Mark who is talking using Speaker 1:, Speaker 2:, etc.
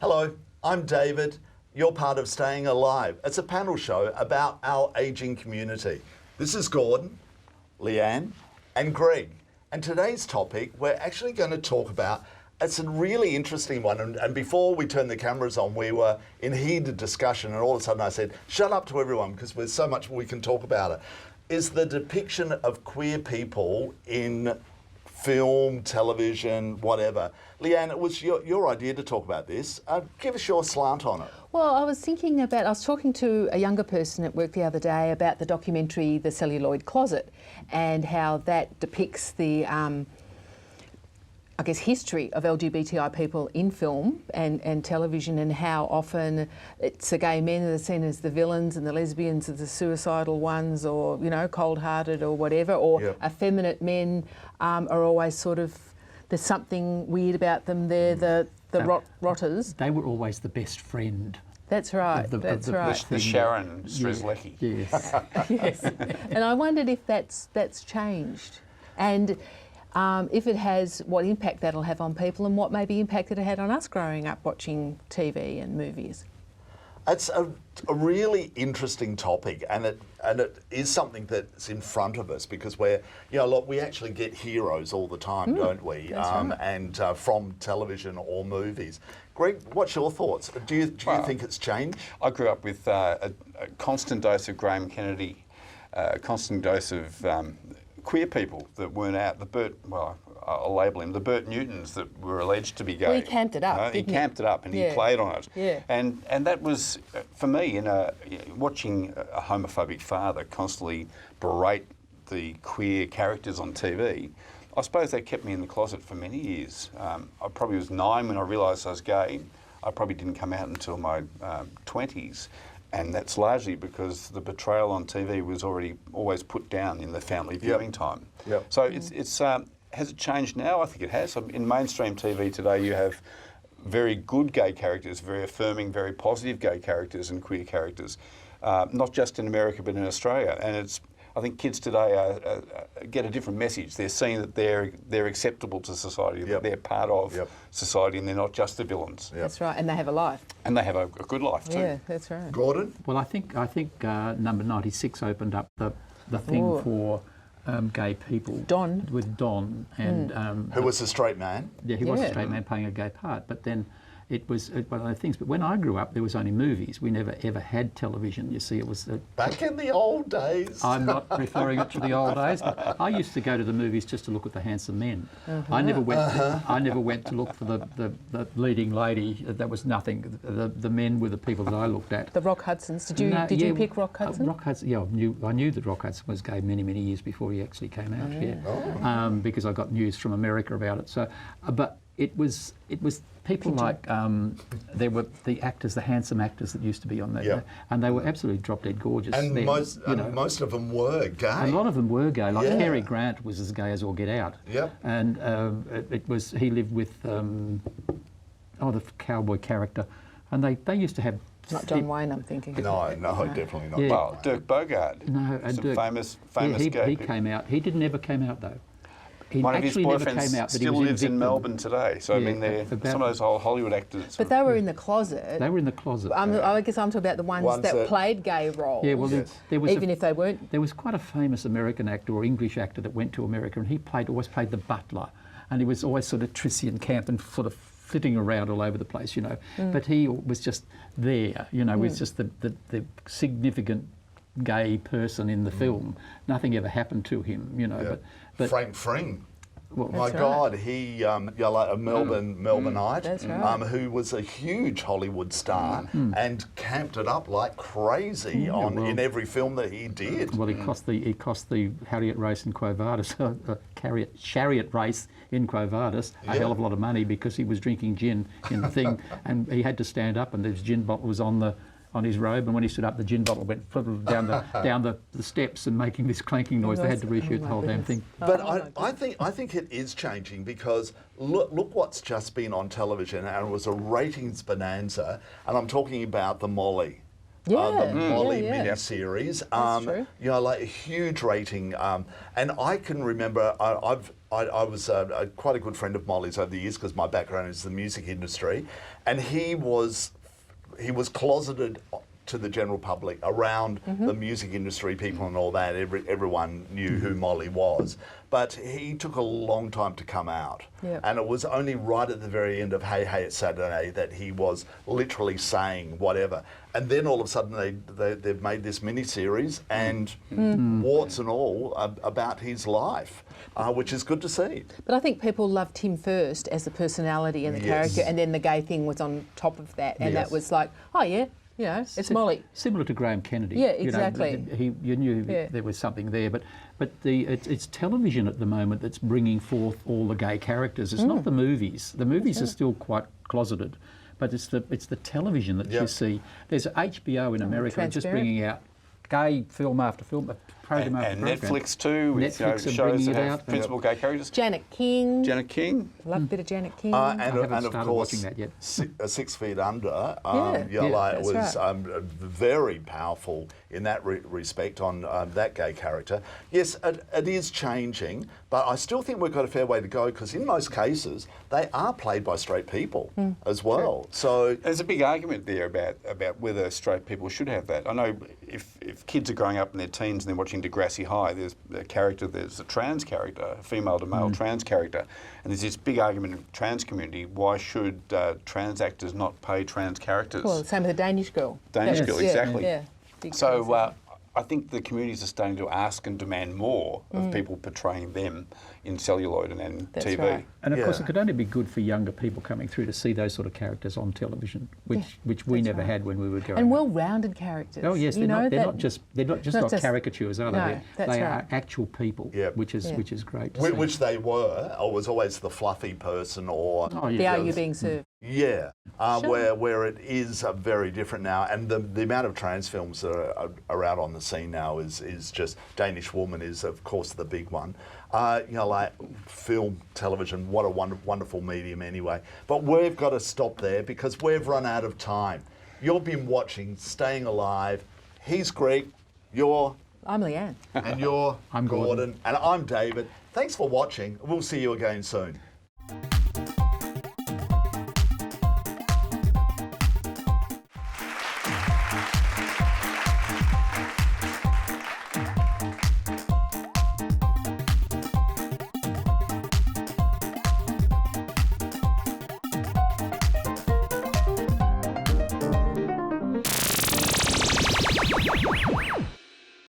Speaker 1: Hello, I'm David. You're part of Staying Alive. It's a panel show about our ageing community. This is Gordon, Leanne, and Greg. And today's topic, we're actually going to talk about, it's a really interesting one. And before we turned the cameras on, we were in heated discussion, and all of a sudden I said, shut up to everyone, because there's so much we can talk about it. Is the depiction of queer people in film, television, whatever. Leanne, it was your idea to talk about this. Give us your slant on it.
Speaker 2: Well, I was talking to a younger person at work the other day about the documentary, The Celluloid Closet, and how that depicts the, I guess, history of LGBTI people in film and television, and how often it's the gay men that are seen as the villains and the lesbians are the suicidal ones, or, you know, cold-hearted or whatever, or effeminate men are always sort of, there's something weird about them. They're the rotters.
Speaker 3: They were always the best friend.
Speaker 2: That's right,
Speaker 3: that's
Speaker 2: right.
Speaker 4: The Sharon Strzelecki.
Speaker 3: Yes.
Speaker 2: Yes. And I wondered if that's changed. And if it has, what impact that'll have on people, and what maybe impact it had on us growing up watching TV and movies.
Speaker 1: It's a really interesting topic, and it is something that's in front of us, because we're, you know, look, we actually get heroes all the time, don't we?
Speaker 2: Right.
Speaker 1: And from television or movies. Greg, what's your thoughts? Do you think it's changed?
Speaker 4: I grew up with a constant dose of Graham Kennedy, a constant dose of queer people that weren't out. I'll label him the Bert Newtons that were alleged to be gay.
Speaker 2: Well, he camped it up,
Speaker 4: He camped it up and he played on it.
Speaker 2: Yeah.
Speaker 4: And that was, for me, watching a homophobic father constantly berate the queer characters on TV, I suppose that kept me in the closet for many years. I probably was 9 when I realised I was gay. I probably didn't come out until my 20s. And that's largely because the betrayal on TV was always put down in the family viewing time.
Speaker 1: Yep.
Speaker 4: So it's has it changed now? I think it has. In mainstream TV today, you have very good gay characters, very affirming, very positive gay characters and queer characters, not just in America but in Australia. And I think kids today get a different message. They're seeing that they're acceptable to society, that they're part of society, and they're not just the villains.
Speaker 2: That's right, and they have a life.
Speaker 4: And they have a good life too.
Speaker 2: Yeah, that's right.
Speaker 1: Gordon?
Speaker 3: Well, I think number 96 opened up the thing for gay people.
Speaker 2: Don.
Speaker 3: With Don. And,
Speaker 1: who was a straight man?
Speaker 3: Yeah, he was a straight man playing a gay part. But then it was one of those things. But when I grew up, there was only movies. We never ever had television. You see, it was
Speaker 1: back in the old days.
Speaker 3: I'm not referring it to the old days, but I used to go to the movies just to look at the handsome men. I never went. I never went to look for the leading lady. That was nothing. The men were the people that I looked at.
Speaker 2: The Rock Hudsons. Did you pick Rock Hudson?
Speaker 3: Rock Hudson. Yeah, I knew that Rock Hudson was gay many years before he actually came out here, because I got news from America about it. So, but it was people like there were the actors, the handsome actors that used to be on there, and they were absolutely drop dead gorgeous.
Speaker 1: And most of them were gay.
Speaker 3: A lot of them were gay. Like Cary Grant was as gay as all get out.
Speaker 1: Yep.
Speaker 3: And he lived with the cowboy character, and they used to have.
Speaker 2: Not John Wayne, I'm thinking.
Speaker 1: No, definitely not.
Speaker 3: Yeah.
Speaker 4: Well, Dirk Bogarde.
Speaker 3: No, and
Speaker 4: some
Speaker 3: Dirk,
Speaker 4: famous
Speaker 3: he
Speaker 4: gay.
Speaker 3: He came out. He never came out though. He
Speaker 4: One of his
Speaker 3: actually never came
Speaker 4: boyfriends
Speaker 3: out, but
Speaker 4: still
Speaker 3: he was
Speaker 4: lives in
Speaker 3: evicted.
Speaker 4: Melbourne today. So, I mean, some of those old Hollywood actors.
Speaker 2: But they were in the closet.
Speaker 3: They were in the closet.
Speaker 2: I guess I'm talking about the ones that played gay roles.
Speaker 3: Yeah, well, there was
Speaker 2: even if they weren't.
Speaker 3: There was quite a famous American actor or English actor that went to America, and he always played the butler, and he was always sort of trissy and camp and sort of flitting around all over the place, you know. But he was just there, you know, was just the significant gay person in the film. Nothing ever happened to him, you know. But
Speaker 1: Frank Fring.
Speaker 3: Well,
Speaker 1: My God, he, like a Melbourneite, who was a huge Hollywood star and camped it up like crazy in every film that he did.
Speaker 3: Well, he cost the Harriet race in Quo Vadis, chariot race in Quo Vadis, a hell of a lot of money, because he was drinking gin in the thing, and he had to stand up, and the gin bottle was on his robe, and when he stood up, the gin bottle went down the steps and making this clanking noise. They had to reshoot the whole damn thing.
Speaker 1: But I think it is changing, because look what's just been on television, and it was a ratings bonanza, and I'm talking about the Molly.
Speaker 2: Yeah,
Speaker 1: the Molly
Speaker 2: yeah.
Speaker 1: miniseries.
Speaker 2: That's true.
Speaker 1: You know, like a huge rating. And I can remember, I was quite a good friend of Molly's over the years because my background is the music industry, and he was closeted to the general public around the music industry, people and all that. Everyone knew who Molly was, but he took a long time to come out.
Speaker 2: Yeah.
Speaker 1: And it was only right at the very end of Hey Hey It's Saturday that he was literally saying whatever. And then all of a sudden they've made this mini-series and warts and all about his life, which is good to see.
Speaker 2: But I think people loved him first as the personality and the character, and then the gay thing was on top of that, and that was like, oh yeah, you know, it's Molly.
Speaker 3: Similar to Graham Kennedy.
Speaker 2: Yeah, exactly.
Speaker 3: You knew there was something there, but it's television at the moment that's bringing forth all the gay characters. It's not the movies. The movies are still quite closeted, but it's the television that you see. There's HBO in America just bringing out gay film after film, program after
Speaker 4: and
Speaker 3: program.
Speaker 4: Netflix too, with
Speaker 3: Netflix are
Speaker 4: shows
Speaker 3: bringing
Speaker 4: that
Speaker 3: it
Speaker 4: have
Speaker 3: out.
Speaker 4: principal gay characters.
Speaker 2: Janet King.
Speaker 4: Janet King.
Speaker 2: Love a bit of Janet King.
Speaker 3: I haven't
Speaker 1: And of
Speaker 3: started
Speaker 1: course,
Speaker 3: watching that yet.
Speaker 1: 6 Feet Under,
Speaker 2: Yeah,
Speaker 1: like,
Speaker 2: that's
Speaker 1: was
Speaker 2: right.
Speaker 1: very powerful in that respect on that gay character. Yes, it is changing, but I still think we've got a fair way to go because in most cases they are played by straight people as well. So
Speaker 4: There's a big argument there about whether straight people should have that. I know if kids are growing up in their teens and they're watching Degrassi High, there's a trans character, a female to male trans character, and there's this big argument in the trans community, why should trans actors not play trans characters?
Speaker 2: Well, same with the Danish girl.
Speaker 4: Danish
Speaker 2: That
Speaker 4: girl,
Speaker 2: was-
Speaker 4: exactly.
Speaker 2: Yeah. Big
Speaker 4: So
Speaker 2: concept.
Speaker 4: I think the communities are starting to ask and demand more of people portraying them in celluloid and
Speaker 2: That's
Speaker 4: TV.
Speaker 2: right.
Speaker 3: And of course,
Speaker 1: Yeah.
Speaker 3: it could only be good for younger people coming through to see those sort of characters on television, which we never had when we were growing
Speaker 2: And
Speaker 3: up.
Speaker 2: well-rounded characters.
Speaker 3: Oh yes,
Speaker 2: you know,
Speaker 3: they're
Speaker 2: that-
Speaker 3: not just
Speaker 2: not just-
Speaker 3: caricatures, are they?
Speaker 2: No, that's
Speaker 3: they
Speaker 2: right.
Speaker 3: are actual people,
Speaker 1: Yep.
Speaker 3: which is great. To see.
Speaker 1: which they were. I was always the fluffy person, or
Speaker 3: Oh,
Speaker 2: The
Speaker 3: yeah.
Speaker 2: Are You Being Served?
Speaker 1: yeah,
Speaker 2: Sure.
Speaker 1: where it is very different now, and the amount of trans films that are out on the scene now is just. Danish Woman is of course the big one. You know, like film, television, what a wonderful medium anyway. But we've got to stop there because we've run out of time. You've been watching Staying Alive. He's Greg, you're,
Speaker 2: I'm Leanne.
Speaker 1: and you're
Speaker 3: I'm Gordon.
Speaker 1: and I'm David. Thanks for watching. We'll see you again soon.